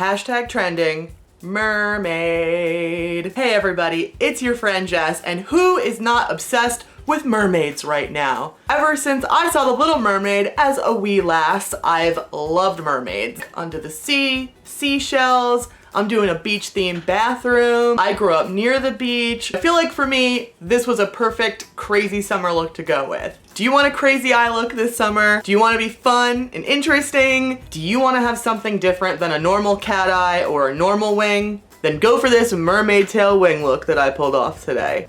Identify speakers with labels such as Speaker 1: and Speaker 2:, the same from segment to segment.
Speaker 1: Hashtag trending. Mermaid. Hey everybody, it's your friend Jess, and who is not obsessed with mermaids right now? Ever since I saw The Little Mermaid as a wee lass, I've loved mermaids. Under the sea, seashells, I'm doing a beach themed bathroom. I grew up near the beach. I feel like for me, this was a perfect crazy summer look to go with. Do you want a crazy eye look this summer? Do you want to be fun and interesting? Do you want to have something different than a normal cat eye or a normal wing? Then go for this mermaid tail wing look that I pulled off today.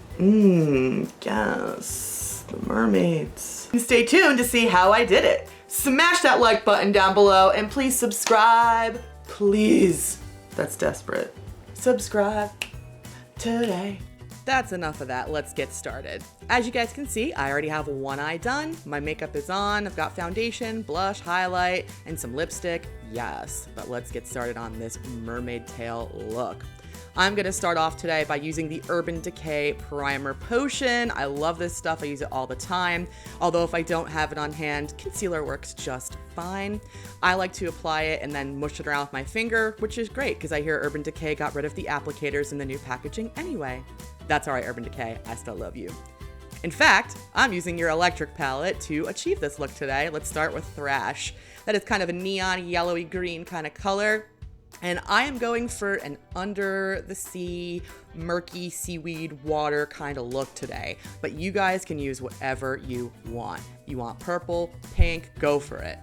Speaker 1: Yes, the mermaids. And stay tuned to see how I did it. Smash that like button down below and please subscribe, please. That's desperate. Subscribe today. That's enough of that, let's get started. As you guys can see, I already have one eye done. My makeup is on, I've got foundation, blush, highlight, and some lipstick, yes. But let's get started on this mermaid tail look. I'm gonna start off today by using the Urban Decay Primer Potion. I love this stuff, I use it all the time. Although if I don't have it on hand, concealer works just fine. I like to apply it and then mush it around with my finger, which is great because I hear Urban Decay got rid of the applicators in the new packaging anyway. That's all right, Urban Decay, I still love you. In fact, I'm using your electric palette to achieve this look today. Let's start with Thrash. That is kind of a neon yellowy green kind of color. And I am going for an under the sea, murky seaweed water kind of look today. But you guys can use whatever you want. You want purple, pink, go for it.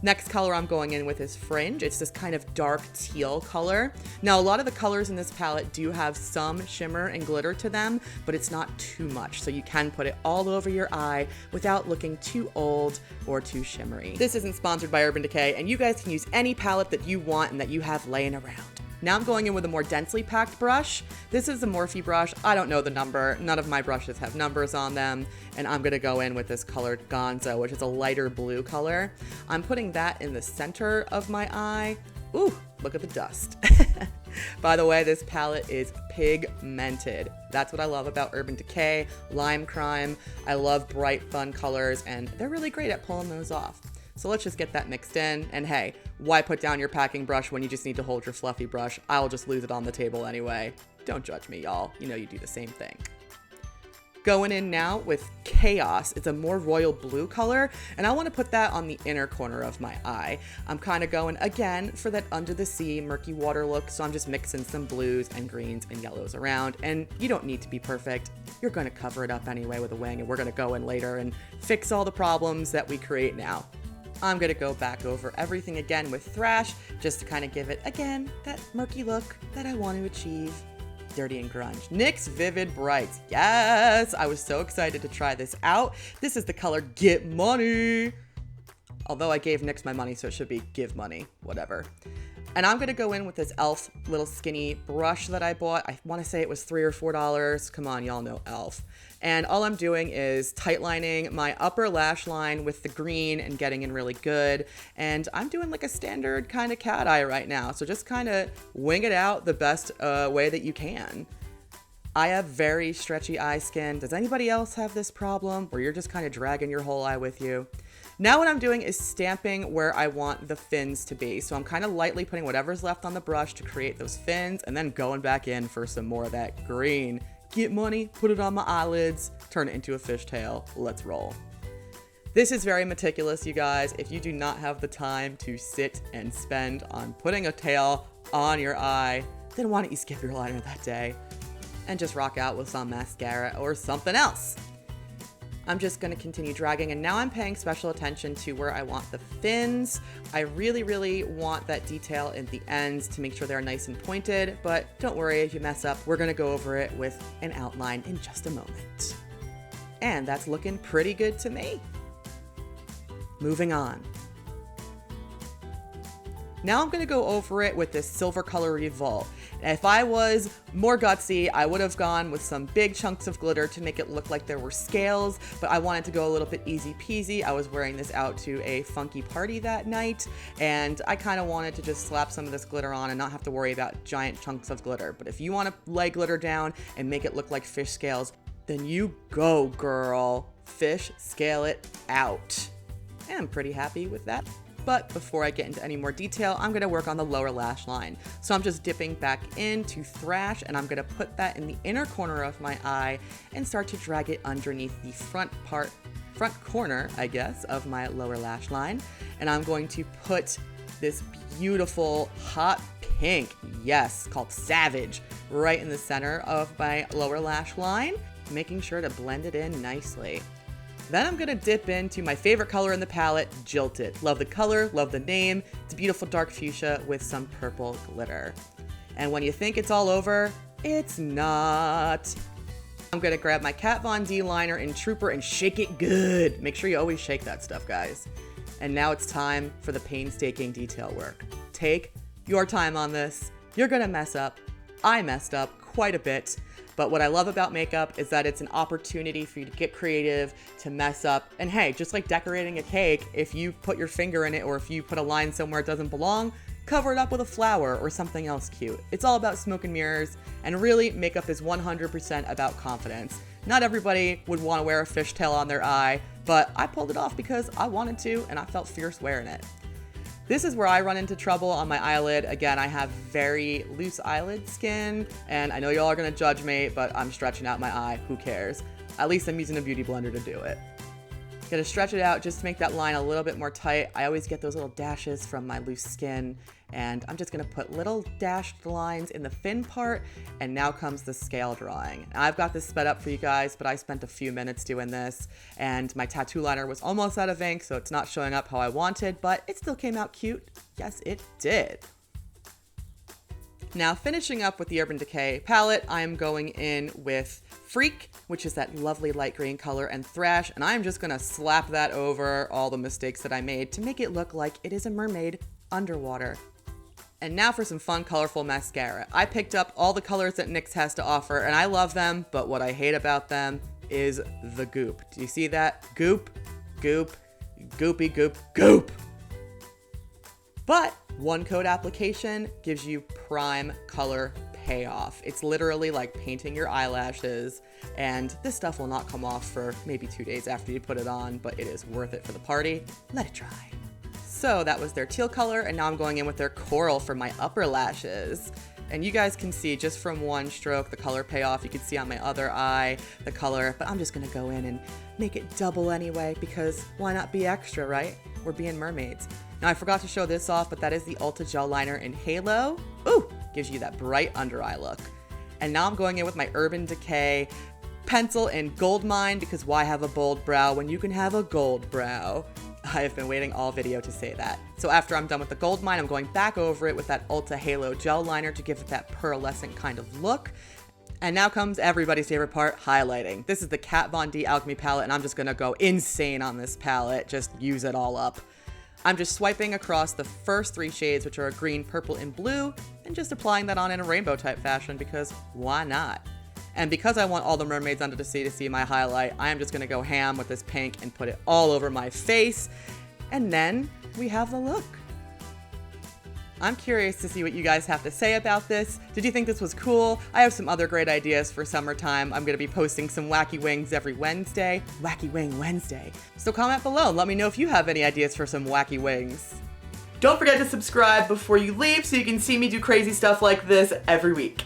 Speaker 1: Next color I'm going in with is Fringe. It's this kind of dark teal color. Now, a lot of the colors in this palette do have some shimmer and glitter to them, but it's not too much. So you can put it all over your eye without looking too old or too shimmery. This isn't sponsored by Urban Decay, and you guys can use any palette that you want and that you have laying around. Now I'm going in with a more densely packed brush. This is a Morphe brush. I don't know the number. None of my brushes have numbers on them. And I'm gonna go in with this colored Gonzo, which is a lighter blue color. I'm putting that in the center of my eye. Ooh, look at the dust. By the way, this palette is pigmented. That's what I love about Urban Decay, Lime Crime. I love bright, fun colors, and they're really great at pulling those off. So let's just get that mixed in. And hey, why put down your packing brush when you just need to hold your fluffy brush? I'll just lose it on the table anyway. Don't judge me, y'all. You know you do the same thing. Going in now with Chaos. It's a more royal blue color, and I want to put that on the inner corner of my eye. I'm kind of going, again, for that under the sea, murky water look, so I'm just mixing some blues and greens and yellows around, and you don't need to be perfect. You're going to cover it up anyway with a wing, and we're going to go in later and fix all the problems that we create now. I'm gonna go back over everything again with Thrash, just to kind of give it, again, that murky look that I want to achieve. Dirty and grunge. NYX Vivid Brights. Yes, I was so excited to try this out. This is the color Get Money. Although I gave NYX my money, so it should be Give Money, whatever. And I'm gonna go in with this e.l.f. little skinny brush that I bought. I wanna say it was $3 or $4. Come on, y'all know e.l.f. And all I'm doing is tightlining my upper lash line with the green and getting in really good. And I'm doing like a standard kind of cat eye right now. So just kind of wing it out the best way that you can. I have very stretchy eye skin. Does anybody else have this problem where you're just kind of dragging your whole eye with you? Now what I'm doing is stamping where I want the fins to be. So I'm kind of lightly putting whatever's left on the brush to create those fins and then going back in for some more of that green. Get money, put it on my eyelids, turn it into a fishtail. Let's roll. This is very meticulous, you guys. If you do not have the time to sit and spend on putting a tail on your eye, then why don't you skip your liner that day and just rock out with some mascara or something else. I'm just gonna continue dragging, and now I'm paying special attention to where I want the fins. I really, really want that detail in the ends to make sure they're nice and pointed, but don't worry if you mess up, we're gonna go over it with an outline in just a moment. And that's looking pretty good to me. Moving on. Now I'm gonna go over it with this silver color Revolt. If I was more gutsy, I would have gone with some big chunks of glitter to make it look like there were scales, but I wanted to go a little bit easy peasy. I was wearing this out to a funky party that night, and I kind of wanted to just slap some of this glitter on and not have to worry about giant chunks of glitter. But if you want to lay glitter down and make it look like fish scales, then you go, girl. Fish scale it out. And I'm pretty happy with that. but before I get into any more detail, I'm gonna work on the lower lash line. So I'm just dipping back into Thrash, and I'm gonna put that in the inner corner of my eye and start to drag it underneath the front corner, I guess, of my lower lash line. And I'm going to put this beautiful hot pink, yes, called Savage, right in the center of my lower lash line, making sure to blend it in nicely. Then I'm gonna dip into my favorite color in the palette, Jilted. Love the color, love the name. It's a beautiful dark fuchsia with some purple glitter. And when you think it's all over, it's not. I'm gonna grab my Kat Von D liner in Trooper and shake it good. Make sure you always shake that stuff, guys. And now it's time for the painstaking detail work. Take your time on this. You're gonna mess up. I messed up quite a bit. But what I love about makeup is that it's an opportunity for you to get creative, to mess up. And hey, just like decorating a cake, if you put your finger in it or if you put a line somewhere it doesn't belong, cover it up with a flower or something else cute. It's all about smoke and mirrors, and really makeup is 100% about confidence. Not everybody would want to wear a fishtail on their eye, but I pulled it off because I wanted to and I felt fierce wearing it. This is where I run into trouble on my eyelid. Again, I have very loose eyelid skin, and I know y'all are gonna judge me, but I'm stretching out my eye, who cares? At least I'm using a beauty blender to do it. Gonna stretch it out just to make that line a little bit more tight. I always get those little dashes from my loose skin, and I'm just gonna put little dashed lines in the thin part, and now comes the scale drawing. Now, I've got this sped up for you guys, but I spent a few minutes doing this, and my tattoo liner was almost out of ink, so it's not showing up how I wanted, but it still came out cute. Yes, it did. Now, finishing up with the Urban Decay palette, I am going in with Freak, which is that lovely light green color, and Thrash, and I'm just gonna slap that over all the mistakes that I made to make it look like it is a mermaid underwater. And now for some fun, colorful mascara. I picked up all the colors that NYX has to offer, and I love them, but what I hate about them is the goop. Do you see that? Goop, goop, goopy goop, goop! But one coat application gives you prime color payoff. It's literally like painting your eyelashes, and this stuff will not come off for maybe 2 days after you put it on, but it is worth it for the party. Let it dry. So that was their teal color, and now I'm going in with their coral for my upper lashes. And you guys can see just from one stroke the color payoff. You can see on my other eye the color, but I'm just gonna go in and make it double anyway, because why not be extra, right? We're being mermaids. Now I forgot to show this off, but that is the Ulta gel liner in Halo. Ooh, gives you that bright under eye look. And now I'm going in with my Urban Decay pencil in Goldmine, because why have a bold brow when you can have a gold brow? I have been waiting all video to say that. So after I'm done with the Goldmine, I'm going back over it with that Ulta Halo gel liner to give it that pearlescent kind of look. And now comes everybody's favorite part, highlighting. This is the Kat Von D Alchemy palette, and I'm just gonna go insane on this palette, just use it all up. I'm just swiping across the first 3 shades, which are green, purple, and blue, and just applying that on in a rainbow type fashion, because why not? And because I want all the mermaids under the sea to see my highlight, I am just gonna go ham with this pink and put it all over my face. And then we have the look. I'm curious to see what you guys have to say about this. Did you think this was cool? I have some other great ideas for summertime. I'm gonna be posting some wacky wings every Wednesday. Wacky Wing Wednesday. So comment below and let me know if you have any ideas for some wacky wings. Don't forget to subscribe before you leave so you can see me do crazy stuff like this every week.